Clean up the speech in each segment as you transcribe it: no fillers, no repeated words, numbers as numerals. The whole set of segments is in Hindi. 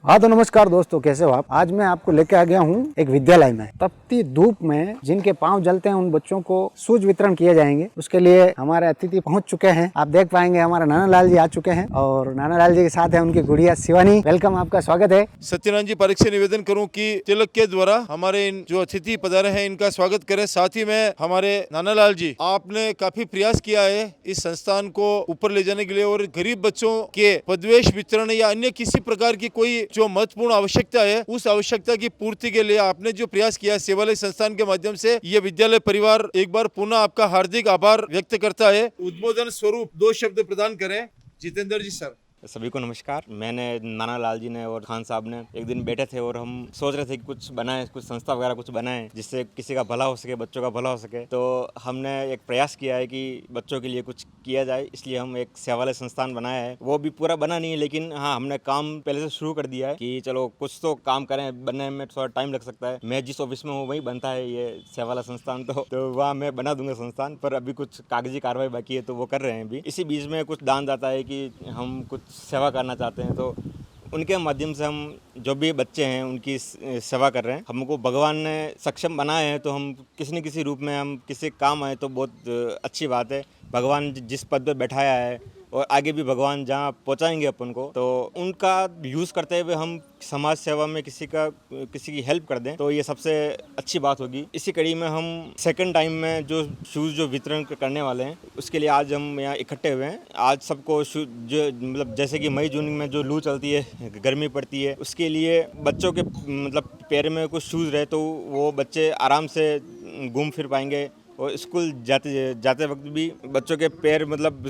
हाँ तो नमस्कार दोस्तों, कैसे हो आप। आज मैं आपको लेके आ गया हूँ एक विद्यालय में। तपती धूप में जिनके पांव जलते हैं उन बच्चों को शूज वितरण किए जाएंगे। उसके लिए हमारे अतिथि पहुँच चुके हैं। आप देख पाएंगे हमारे नाना लाल जी आ चुके हैं और नाना लाल जी के साथ है उनकी गुड़िया शिवानी। वेलकम, आपका स्वागत है। सत्यनारायण जी पारिक से निवेदन करूं कि तिलक के द्वारा हमारे इन जो अतिथि पधारे हैं इनका स्वागत करें। साथ ही में हमारे नाना लाल जी, आपने काफी प्रयास किया है इस संस्थान को ऊपर ले जाने के लिए और गरीब बच्चों के पदवेश वितरण या अन्य किसी प्रकार की कोई जो महत्वपूर्ण आवश्यकता है उस आवश्यकता की पूर्ति के लिए आपने जो प्रयास किया है सेवालय संस्थान के माध्यम से, ये विद्यालय परिवार एक बार पुनः आपका हार्दिक आभार व्यक्त करता है। उद्बोधन स्वरूप 2 शब्द प्रदान करें जितेंद्र जी सर। सभी को नमस्कार। मैंने नाना लाल जी ने और खान साहब ने एक दिन बैठे थे और हम सोच रहे थे कि कुछ बनाएं, कुछ संस्था वगैरह कुछ बनाएं जिससे किसी का भला हो सके, बच्चों का भला हो सके। तो हमने एक प्रयास किया है कि बच्चों के लिए कुछ किया जाए, इसलिए हम एक सेवालय संस्थान बनाया है। वो भी पूरा बना नहीं है, लेकिन हाँ हमने काम पहले से शुरू कर दिया है कि चलो कुछ तो काम करें। बनने में थोड़ा टाइम लग सकता है। मैं जिस ऑफिस में हूँ वहीं बनता है ये सेवालय संस्थान, तो वहाँ मैं बना दूंगा संस्थान, पर अभी कुछ कागजी कार्रवाई बाकी है तो वो कर रहे हैं अभी। इसी बीच में कुछ दान दाता है कि हम कुछ सेवा करना चाहते हैं, तो उनके माध्यम से हम जो भी बच्चे हैं उनकी सेवा कर रहे हैं। हमको भगवान ने सक्षम बनाए हैं, तो हम किसी न किसी रूप में हम किसी काम आए तो बहुत अच्छी बात है। भगवान जिस पद पर बैठाया है और आगे भी भगवान जहाँ पहुँचाएंगे अपन को, तो उनका यूज़ करते हुए हम समाज सेवा में किसी की हेल्प कर दें तो ये सबसे अच्छी बात होगी। इसी कड़ी में हम सेकंड टाइम में जो शूज़ जो वितरण करने वाले हैं उसके लिए आज हम यहाँ इकट्ठे हुए हैं। आज सबको जो मतलब जैसे कि मई जून में जो लू चलती है, गर्मी पड़ती है, उसके लिए बच्चों के मतलब पैर में कुछ शूज़ रहे तो वो बच्चे आराम से घूम फिर पाएंगे। और स्कूल जाते वक्त भी बच्चों के पैर मतलब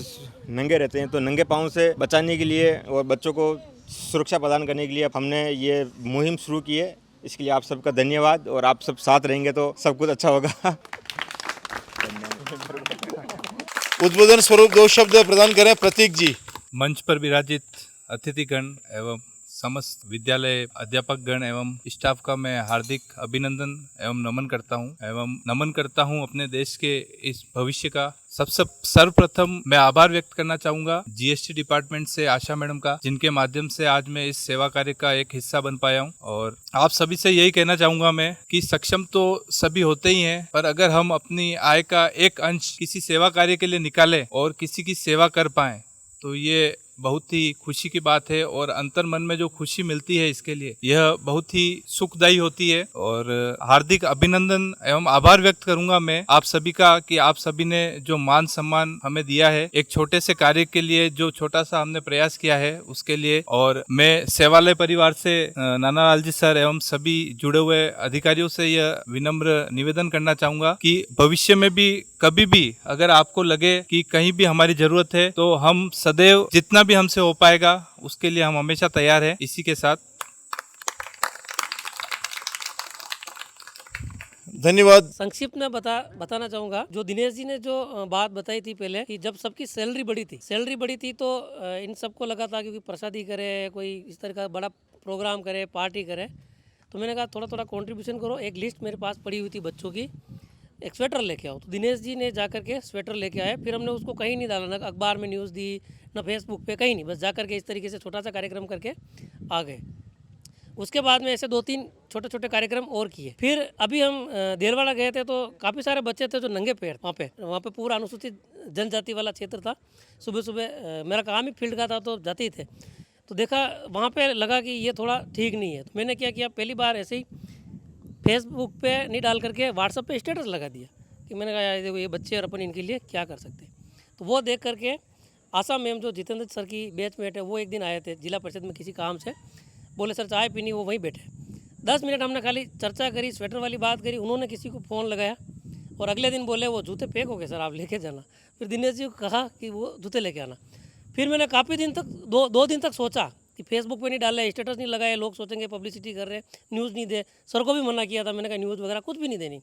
नंगे रहते हैं, तो नंगे पाँव से बचाने के लिए और बच्चों को सुरक्षा प्रदान करने के लिए हमने ये मुहिम शुरू की है। इसके लिए आप सबका धन्यवाद, और आप सब साथ रहेंगे तो सब कुछ अच्छा होगा। उद्बोधन स्वरूप 2 शब्द प्रदान करें प्रतीक जी। मंच पर विराजित अतिथिगण एवं समस्त विद्यालय अध्यापक गण एवं स्टाफ का मैं हार्दिक अभिनंदन एवं नमन करता हूं अपने देश के इस भविष्य का। सबसे सर्वप्रथम मैं आभार व्यक्त करना चाहूंगा जीएसटी डिपार्टमेंट से आशा मैडम का, जिनके माध्यम से आज मैं इस सेवा कार्य का एक हिस्सा बन पाया हूं। और आप सभी से यही कहना चाहूंगा मैं कि सक्षम तो सभी होते ही हैं, पर अगर हम अपनी आय का एक अंश किसी सेवा कार्य के लिए निकालें और किसी की सेवा कर पाएं तो ये बहुत ही खुशी की बात है। और अंतर मन में जो खुशी मिलती है इसके लिए यह बहुत ही सुखदायी होती है। और हार्दिक अभिनंदन एवं आभार व्यक्त करूंगा मैं आप सभी का कि आप सभी ने जो मान सम्मान हमें दिया है एक छोटे से कार्य के लिए, जो छोटा सा हमने प्रयास किया है उसके लिए। और मैं सेवालय परिवार से नाना लाल जी सर एवं सभी जुड़े हुए अधिकारियों से यह विनम्र निवेदन करना चाहूंगा कि भविष्य में भी कभी भी अगर आपको लगे कि कहीं भी हमारी जरूरत है तो हम सदैव जितना भी हमसे हो पाएगा उसके लिए हम हमेशा तैयार हैं। इसी के साथ धन्यवाद। संक्षिप्त में बताना चाहूँगा, जो दिनेश जी ने जो बात बताई थी पहले कि जब सबकी सैलरी बढ़ी थी तो इन सबको लगा था कि कोई प्रसादी करे, कोई इस तरह का बड़ा प्रोग्राम करे, पार्टी करे। तो मैंने कहा थोड़ा थोड़ा कंट्रीब्यूशन करो। एक लिस्ट मेरे पास पड़ी हुई थी बच्चों की, एक स्वेटर लेके आओ। तो दिनेश जी ने जा कर के स्वेटर लेके आए। फिर हमने उसको कहीं नहीं डाला, ना अखबार में न्यूज़ दी, ना फेसबुक पे, कहीं नहीं, बस जा कर के इस तरीके से छोटा सा कार्यक्रम करके आ गए। उसके बाद में ऐसे 2-3 छोटे छोटे कार्यक्रम और किए। फिर अभी हम देलवाड़ा गए थे तो काफ़ी सारे बच्चे थे जो नंगे पैर वहाँ पे पूरा अनुसूचित जनजाति वाला क्षेत्र था। सुबह सुबह मेरा काम ही फील्ड का था तो जाते ही थे, तो देखा वहाँ पे लगा कि ये थोड़ा ठीक नहीं है। तो मैंने क्या किया, पहली बार ऐसे ही फेसबुक पे नहीं डाल करके व्हाट्सएप पे स्टेटस लगा दिया कि मैंने कहा यार देखो ये बच्चे और अपन इनके लिए क्या कर सकते हैं। तो वो देख करके आशा मैम जो जितेंद्र सर की बैचमेट है वो एक दिन आए थे जिला परिषद में किसी काम से, बोले सर चाय पीनी, वो वहीं बैठे। 10 मिनट हमने खाली चर्चा करी, स्वेटर वाली बात करी। उन्होंने किसी को फ़ोन लगाया और अगले दिन बोले वो जूते पैक हो गए सर, आप लेके जाना। फिर दिनेश जी को कहा कि वो जूते लेके आना। फिर मैंने काफ़ी दिन तक दो दिन तक सोचा कि फेसबुक पे नहीं डाले, स्टेटस नहीं लगाए, लोग सोचेंगे पब्लिसिटी कर रहे, न्यूज़ नहीं दे। सर को भी मना किया था, मैंने कहा न्यूज़ वगैरह कुछ भी नहीं देनी।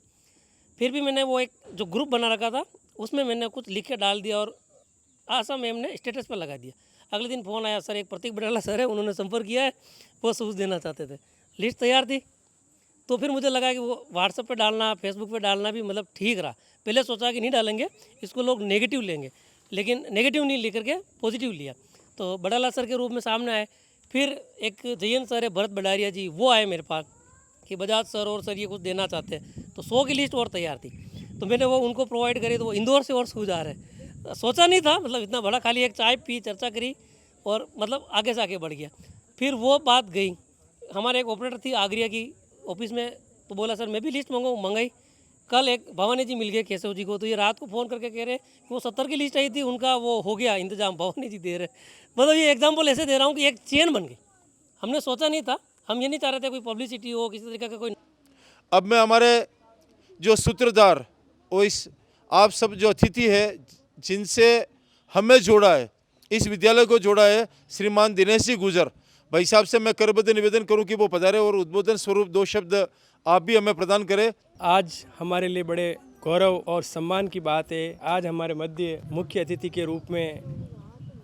फिर भी मैंने वो एक जो ग्रुप बना रखा था उसमें मैंने कुछ लिख के डाल दिया और आशा मैम ने स्टेटस पर लगा दिया। अगले दिन फ़ोन आया, सर एक प्रतीक बड़ाला सर है, उन्होंने संपर्क किया है, वो शूज़ देना चाहते थे। लिस्ट तैयार थी। तो फिर मुझे लगा कि वो व्हाट्सएप पे डालना, फेसबुक पे डालना भी मतलब ठीक रहा। पहले सोचा कि नहीं डालेंगे, इसको लोग नेगेटिव लेंगे, लेकिन नेगेटिव नहीं लेकर के पॉजिटिव लिया। तो बड़ाला सर के रूप में सामने आए। फिर एक जयंत सर है, भरत भंडारिया जी, वो आए मेरे पास कि बजाज सर और सर ये कुछ देना चाहते हैं, तो 100 की लिस्ट और तैयार थी, तो मैंने वो उनको प्रोवाइड करी, तो वो इंदौर से और सूझ आ रहे। सोचा नहीं था मतलब इतना बड़ा, खाली एक चाय पी, चर्चा करी और मतलब आगे से आगे बढ़ गया। फिर वो बात गई, हमारे एक ऑपरेटर थी आगरिया की ऑफिस में, तो बोला सर मैं भी लिस्ट मंगाई। कल एक भवानी जी मिल गए केशव जी को, तो ये रात को फ़ोन करके कह रहे कि वो 70 की लिस्ट आई थी, उनका वो हो गया इंतजाम, भवानी जी दे रहे। मतलब ये एग्जाम्पल ऐसे दे रहा हूँ कि एक चेन बन गई, हमने सोचा नहीं था, हम ये नहीं चाह रहे थे कोई पब्लिसिटी हो, किसी तरीके का कोई। अब मैं हमारे जो सूत्रधार और इस आप सब जो अतिथि है जिनसे हमें जोड़ा है, इस विद्यालय को जोड़ा है, श्रीमान दिनेश जी गुजर भाई साहब से मैं करबद्ध निवेदन करूं कि वो पधारे और उद्बोधन स्वरूप 2 शब्द आप भी हमें प्रदान करें। आज हमारे लिए बड़े गौरव और सम्मान की बात है, आज हमारे मध्य मुख्य अतिथि के रूप में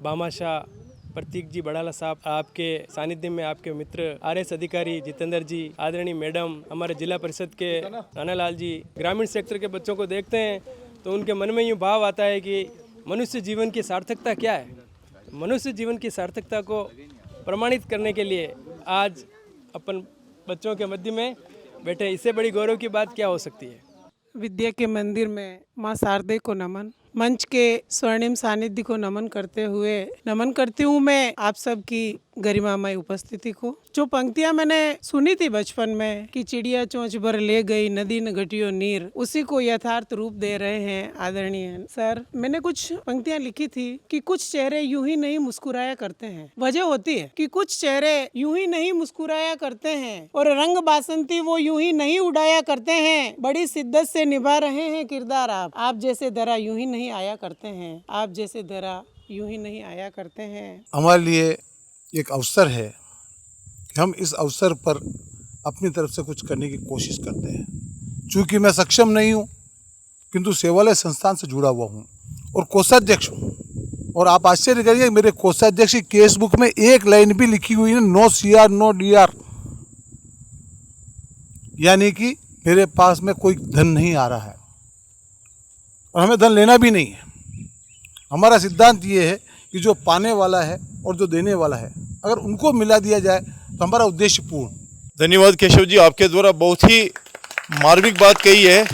भामाशाह प्रतीक जी बड़ाला साहब, आपके सानिध्य में आपके मित्र RS अधिकारी जितेंद्र जी, आदरणीय मैडम, हमारे जिला परिषद के नानालाल जी, ग्रामीण सेक्टर के बच्चों को देखते हैं तो उनके मन में यूँ भाव आता है कि मनुष्य जीवन की सार्थकता क्या है। मनुष्य जीवन की सार्थकता को प्रमाणित करने के लिए आज अपन बच्चों के मध्य में बैठे, इससे बड़ी गौरव की बात क्या हो सकती है। विद्या के मंदिर में माँ शारदे को नमन, मंच के स्वर्णिम सानिध्य को नमन करती हूँ मैं आप सबकी गरिमामय उपस्थिति को। जो पंक्तियाँ मैंने सुनी थी बचपन में कि चिड़िया चोंच भर ले गई नदी न घटियो नीर, उसी को यथार्थ रूप दे रहे हैं आदरणीय सर। मैंने कुछ पंक्तियाँ लिखी थी कि कुछ चेहरे यूं ही नहीं मुस्कुराया करते हैं। वजह होती है कि कुछ चेहरे यूं ही नहीं मुस्कुराया करते हैं और रंग बासंती वो यूं ही नहीं उड़ाया करते हैं। बड़ी शिद्दत से निभा रहे हैं किरदार आप जैसे दरा यूं ही नहीं आया करते हैं, आप जैसे दरा यूं ही नहीं आया करते हैं। हमारे लिए एक अवसर है कि हम इस अवसर पर अपनी तरफ से कुछ करने की कोशिश करते हैं। चूँकि मैं सक्षम नहीं हूँ किंतु सेवालय संस्थान से जुड़ा हुआ हूँ और कोषाध्यक्ष हूँ, और आप आश्चर्य करिए मेरे कोषाध्यक्ष की केस बुक में एक लाइन भी लिखी हुई है नो CR नो DR, यानी कि मेरे पास में कोई धन नहीं आ रहा है और हमें धन लेना भी नहीं है। हमारा सिद्धांत ये है कि जो पाने वाला है और जो देने वाला है अगर उनको मिला दिया जाए तो हमारा उद्देश्य पूर्ण। धन्यवाद केशव जी, आपके द्वारा बहुत ही मार्मिक बात कही है।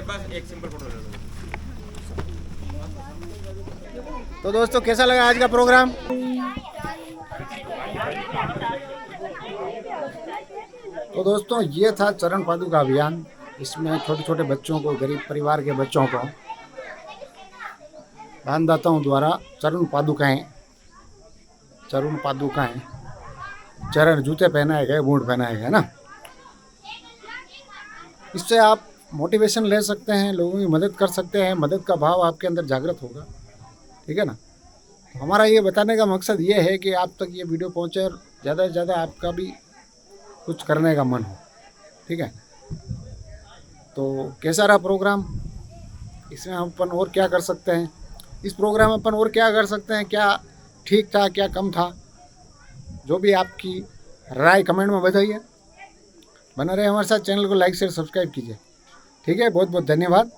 बस एक सिंपल फोटो ले लो। तो दोस्तों कैसा लगा आज का प्रोग्राम? तो दोस्तों ये था चरण पादुका अभियान। इसमें छोटे छोटे बच्चों को, गरीब परिवार के बच्चों को दानदाताओं द्वारा चरण पादुकाएं, चरण जूते पहनाए गए, बूट पहनाए गए ना। इससे आप मोटिवेशन ले सकते हैं, लोगों की मदद कर सकते हैं, मदद का भाव आपके अंदर जागृत होगा, ठीक है ना। हमारा ये बताने का मकसद ये है कि आप तक ये वीडियो पहुँचे और ज़्यादा से ज़्यादा आपका भी कुछ करने का मन हो, ठीक है। तो कैसा रहा प्रोग्राम? इसमें हम अपन और क्या कर सकते हैं? इस प्रोग्राम में अपन और क्या कर सकते हैं? क्या ठीक था, क्या कम था? जो भी आपकी राय कमेंट में बताइए। बना रहे हमारे साथ, चैनल को लाइक शेयर सब्सक्राइब कीजिए, ठीक है। बहुत बहुत धन्यवाद।